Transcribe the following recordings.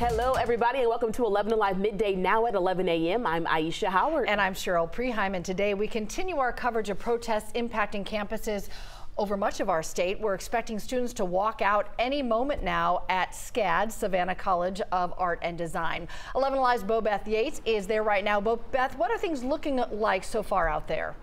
Hello, everybody, and welcome to 11 Alive Midday now at 11 a.m. I'm Aisha Howard. And I'm Cheryl Preheim, and today we continue our coverage of protests impacting campuses over much of our state. We're expecting students to walk out any moment now at SCAD, Savannah College of Art and Design. 11 Alive's Beth Yates is there right now. Beth, what are things looking like so far out there?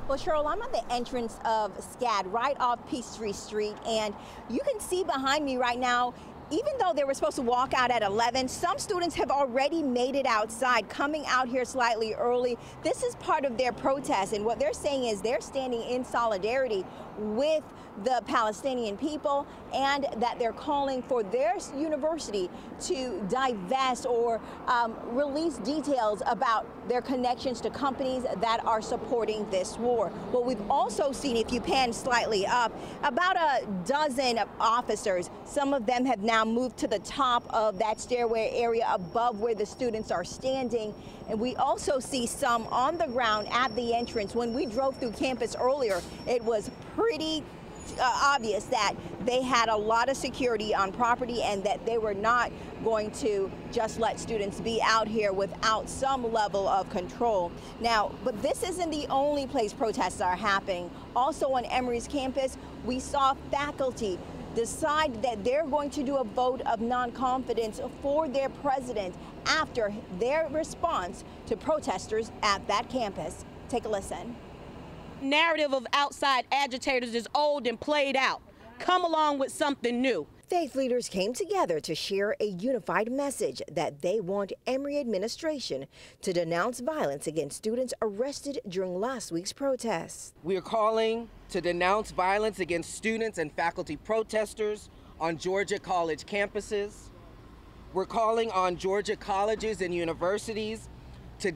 Well, Cheryl, I'm at the entrance of SCAD right off Peachtree Street, and you can see behind me right now, even though they were supposed to walk out at 11, some students have already made it outside, coming out here slightly early. This is part of their protest, and what they're saying is they're standing in solidarity with the Palestinian people, and that they're calling for their university to divest or release details about their connections to companies that are supporting this war. What we've also seen, if you pan slightly up, about a dozen officers. Some of them have now moved to the top of that stairway area above where the students are standing. And we also see some on the ground at the entrance. When we drove through campus earlier, it was pretty obvious that they had a lot of security on property and that they were not going to just let students be out here without some level of control. Now, but this isn't the only place protests are happening. Also on Emory's campus, we saw faculty decide that they're going to do a vote of non-confidence for their president after their response to protesters at that campus. Take a listen. Narrative of outside agitators is old and played out. Come along with something new. Faith leaders came together to share a unified message that they want Emory Administration to denounce violence against students arrested during last week's protests. We are calling to denounce violence against students and faculty protesters on Georgia college campuses. We're calling on Georgia colleges and universities to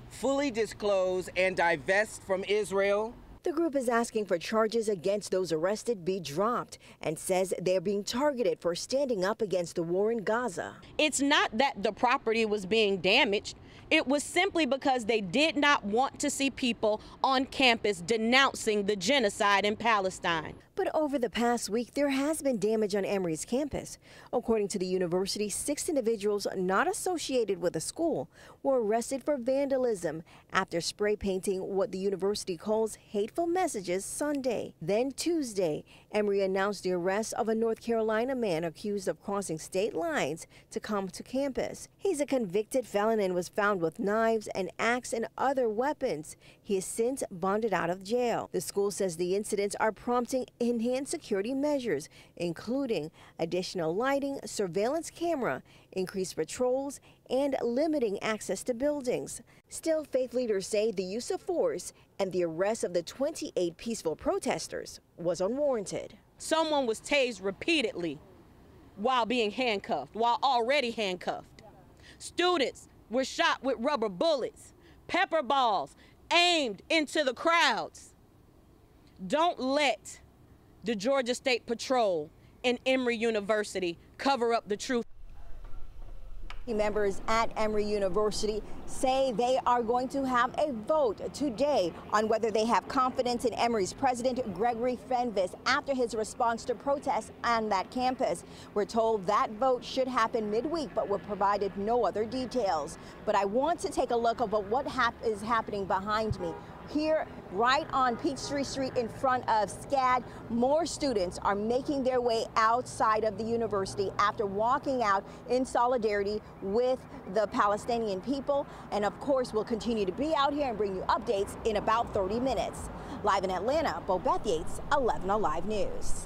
fully disclose and divest from Israel. The group is asking for charges against those arrested be dropped and says they're being targeted for standing up against the war in Gaza. It's not that the property was being damaged. It was simply because they did not want to see people on campus denouncing the genocide in Palestine. But over the past week, there has been damage on Emory's campus. According to the university, 6 individuals not associated with the school were arrested for vandalism after spray painting what the university calls hateful messages Sunday. Then Tuesday, Emory announced the arrest of a North Carolina man accused of crossing state lines to come to campus. He's a convicted felon and was found with knives, an axe, and other weapons. He has since bonded out of jail. The school says the incidents are prompting enhanced security measures, including additional lighting, surveillance camera, increased patrols, and limiting access to buildings. Still, faith leaders say the use of force and the arrest of the 28 peaceful protesters was unwarranted. Someone was tased repeatedly while being handcuffed, while already handcuffed. Students were shot with rubber bullets, pepper balls aimed into the crowds. Don't let the Georgia State Patrol and Emory University cover up the truth. Members at Emory University say they are going to have a vote today on whether they have confidence in Emory's president, Gregory Fenves, after his response to protests on that campus. We're told that vote should happen midweek, but we're provided no other details. But I want to take a look at what is happening behind me. Here, right on Peachtree Street in front of SCAD, more students are making their way outside of the university after walking out in solidarity with the Palestinian people. And of course, we'll continue to be out here and bring you updates in about 30 minutes. Live in Atlanta, Beth Yates, 11 Alive News.